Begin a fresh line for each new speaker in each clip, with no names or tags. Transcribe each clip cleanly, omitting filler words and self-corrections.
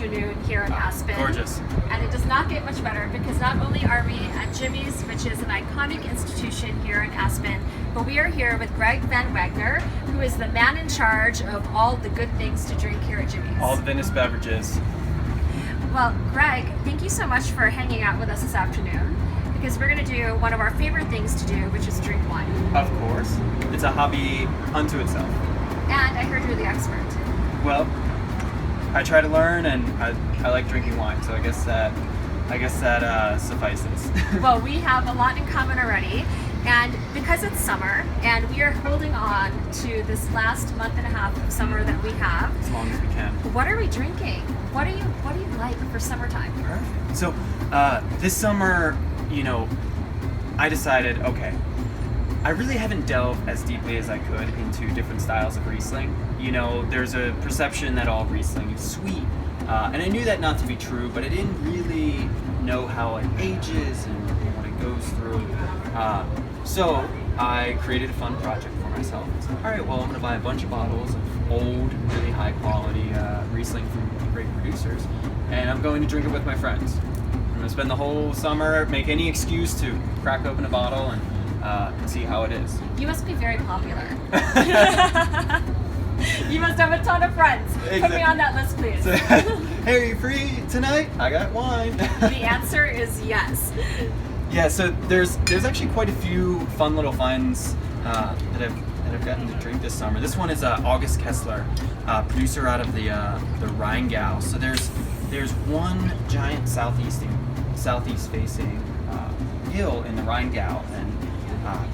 afternoon here in Aspen.
Gorgeous.
And it does not get much better because not only are we at Jimmy's, which is an iconic institution here in Aspen, but we are here with Greg Van Wagner, who is the man in charge of all the good things to drink here at Jimmy's.
All the Venice beverages.
Well, Greg, thank you so much for hanging out with us this afternoon because we're going to do one of our favorite things to do, which is drink wine.
Of course. It's a hobby unto itself.
And I heard you're the expert.
Well, I try to learn, and I like drinking wine, so I guess that suffices.
Well, we have a lot in common already, and because it's summer, and we are holding on to this last month and a half of summer that we have.
As long as we can.
What are we drinking? What do you like for summertime?
Perfect. So this summer, I decided, okay, I really haven't delved as deeply as I could into different styles of Riesling. There's a perception that all Riesling is sweet, and I knew that not to be true, but I didn't really know how it ages and what it goes through. So I created a fun project for myself. I said, all right, well, I'm going to buy a bunch of bottles of old, really high quality Riesling from great producers, and I'm going to drink it with my friends. I'm going to spend the whole summer, make any excuse to crack open a bottle and see how it is.
You must be very popular. You must have a ton of friends.
Exactly.
Put me on that list, please.
Hey, are you free tonight? I got wine.
The answer is yes.
Yeah, so there's actually quite a few fun little finds that I've gotten to drink this summer. This one is August Kessler, producer out of the Rheingau. So there's one giant southeast facing hill in the Rheingau, and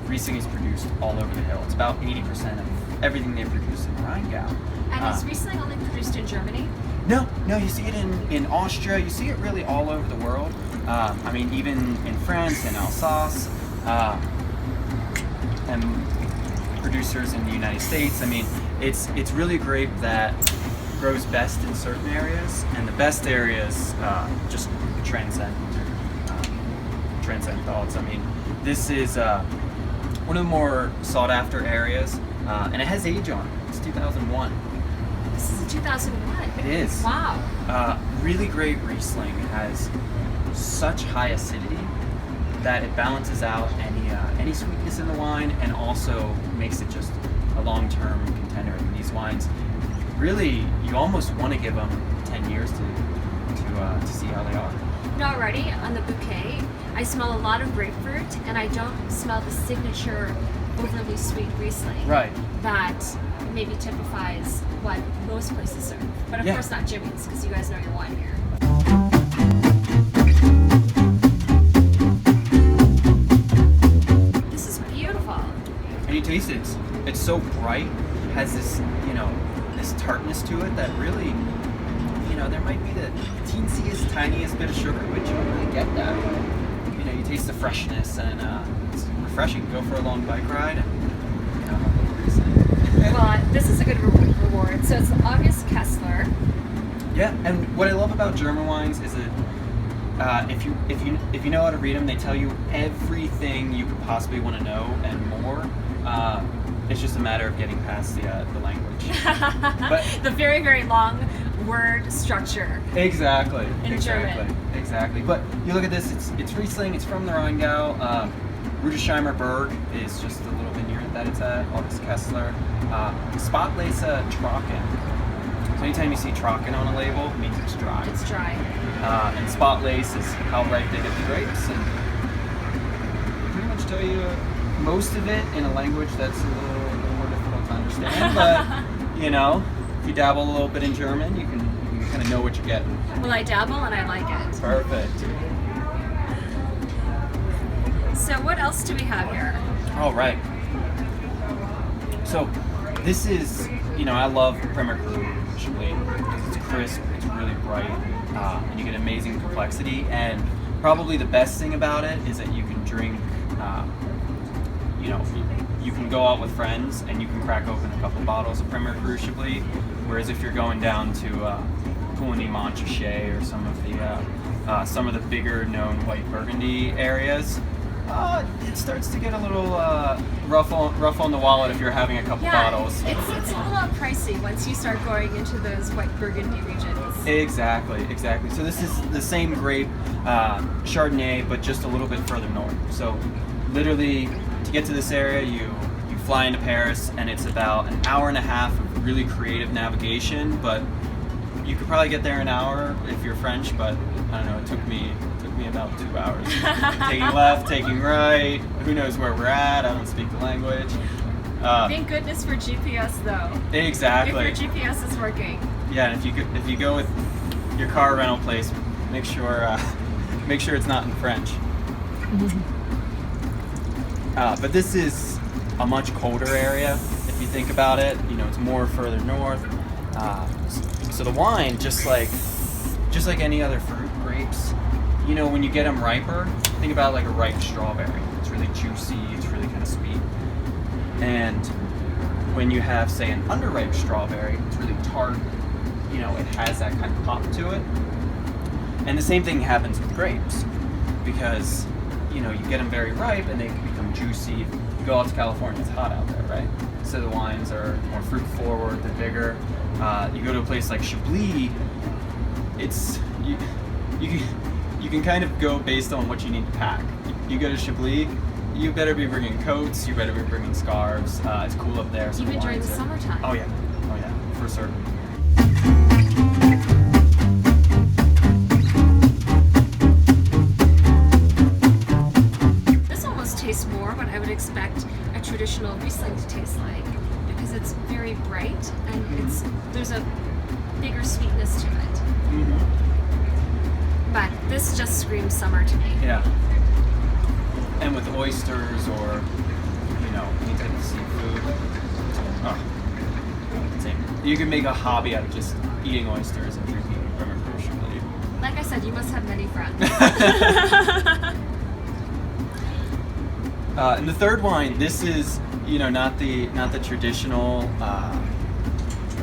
Riesling is produced all over the hill. It's about 80% of everything they produce in the Rheingau.
And is Riesling only produced in Germany?
No, you see it in Austria. You see it really all over the world. Even in France and Alsace, and producers in the United States. It's really a grape that grows best in certain areas, and the best areas just transcend thoughts. This is one of the more sought after areas, and it has age on it. It's 2001.
This is a 2001.
It is.
Wow.
Really great Riesling. It has such high acidity that it balances out any sweetness in the wine, and also makes it just a long-term contender. These wines, really, you almost want to give them 10 years to see how they are.
Already on the bouquet, I smell a lot of grapefruit, and I don't smell the signature overly sweet Riesling.
Right.
That maybe typifies what most places serve. But of course not Jimmy's, because you guys know your wine here. This is beautiful.
And you taste it. It's so bright. It has this, this tartness to it that really, there might be the teensiest, tiniest bit of sugar, but you don't really get that. You taste the freshness, and it's refreshing. Go for a long bike ride, and have a little Riesling.
Well, this is a good reward. So it's August Kessler.
Yeah, and what I love about German wines is that if you know how to read them, they tell you everything you could possibly want to know and more. It's just a matter of getting past the language. But
the very, very long word structure.
Exactly.
In German.
Exactly. But you look at this, it's Riesling, it's from the Rheingau. Rudesheimer Berg is just a little vineyard that it's at, August Kessler. Spotlese Trocken. So anytime you see Trocken on a label, it means it's dry.
It's dry.
And Spotlese is how ripe they get the grapes. And pretty much tell you most of it in a language that's a little more difficult to understand. But, if you dabble a little bit in German, you can kind of know what you're getting.
Well, I dabble and I like it.
Perfect.
So what else do we have here?
All right. So this is, I love Premier Cru Chablis because it's crisp, it's really bright, and you get amazing complexity. And probably the best thing about it is that you can drink, you can go out with friends and you can crack open a couple bottles of Premier Cru Chablis. Whereas if you're going down to Puligny Montrachet or some of the bigger known white Burgundy areas, It starts to get a little rough on the wallet if you're having a couple bottles.
It's a little pricey once you start going into those white Burgundy regions.
Exactly. So this is the same grape, Chardonnay, but just a little bit further north. So literally, to get to this area, you fly into Paris, and it's about an hour and a half of really creative navigation, but you could probably get there in an hour if you're French, but I don't know, it took me about 2 hours. Taking left, taking right, who knows where we're at, I don't speak the language.
Thank goodness for GPS though.
Exactly.
If your GPS is working.
Yeah, and if you go with your car rental place, make sure it's not in French. But this is a much colder area if you think about it. You know, it's more further north. So the wine, just like any other fruit, grapes, you know, when you get them riper, think about like a ripe strawberry. It's really juicy, it's really kind of sweet. And when you have, say, an underripe strawberry, it's really tart. You know, it has that kind of pop to it. And the same thing happens with grapes, because, you know, you get them very ripe and they become juicy. You go out to California, it's hot out there, right? So the wines are more fruit forward, they're bigger. You go to a place like Chablis, you can kind of go based on what you need to pack. You go to Chablis, you better be bringing coats, you better be bringing scarves. It's cool up there. So
even during the summertime.
Oh yeah, for certain.
This almost tastes more what I would expect a traditional Riesling to taste like, because it's very bright and there's a bigger sweetness to it.
Mm-hmm.
But this just screams summer to me.
Yeah. And with oysters or, you know, any type of seafood. Oh, same. You can make a hobby out of just eating oysters and drinking from a Chablis.
Like I said, you must have many friends.
And the third wine, this is, you know, not the traditional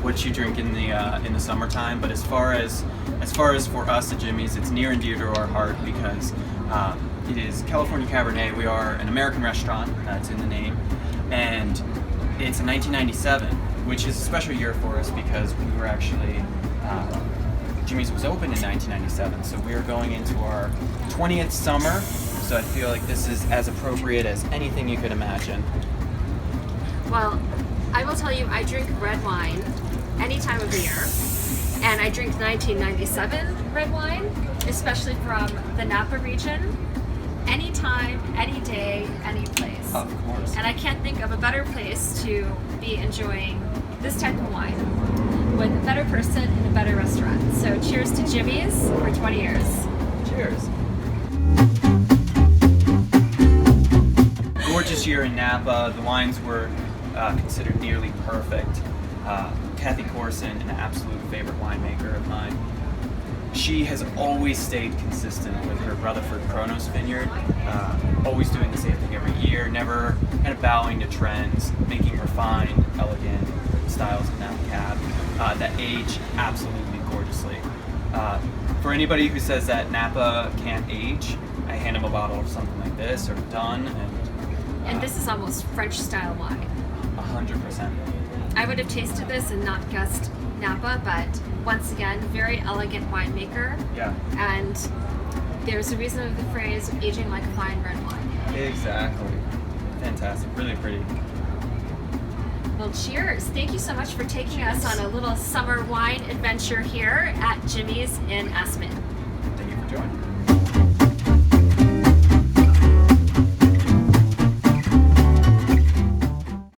what you drink in the summertime, but as far as for us at Jimmy's, it's near and dear to our heart because it is California Cabernet. We are an American restaurant, it's in the name, and it's 1997, which is a special year for us because we were actually Jimmy's was opened in 1997, so we are going into our 20th summer. So I feel like this is as appropriate as anything you could imagine.
Well, I will tell you, I drink red wine any time of the year, and I drink 1997 red wine, especially from the Napa region, anytime, any day, any place.
Of course.
And I can't think of a better place to be enjoying this type of wine with a better person in a better restaurant. So cheers to Jimmy's for 20 years.
Cheers. Gorgeous year in Napa. The wines were considered nearly perfect. Kathy Corson, an absolute favorite winemaker of mine. She has always stayed consistent with her Rutherford Kronos vineyard, always doing the same thing every year, never kind of bowing to trends, making refined, elegant styles of Napa Cab that age absolutely gorgeously. For anybody who says that Napa can't age, I hand them a bottle of something like this or Dun,
and this is almost French style wine.
100%.
I would have tasted this and not guessed Napa, but once again, very elegant winemaker.
Yeah.
And there's a reason of the phrase aging like a fine red wine.
Exactly. Fantastic. Really pretty.
Well, cheers. Thank you so much for taking us on a little summer wine adventure here at Jimmy's in Aspen.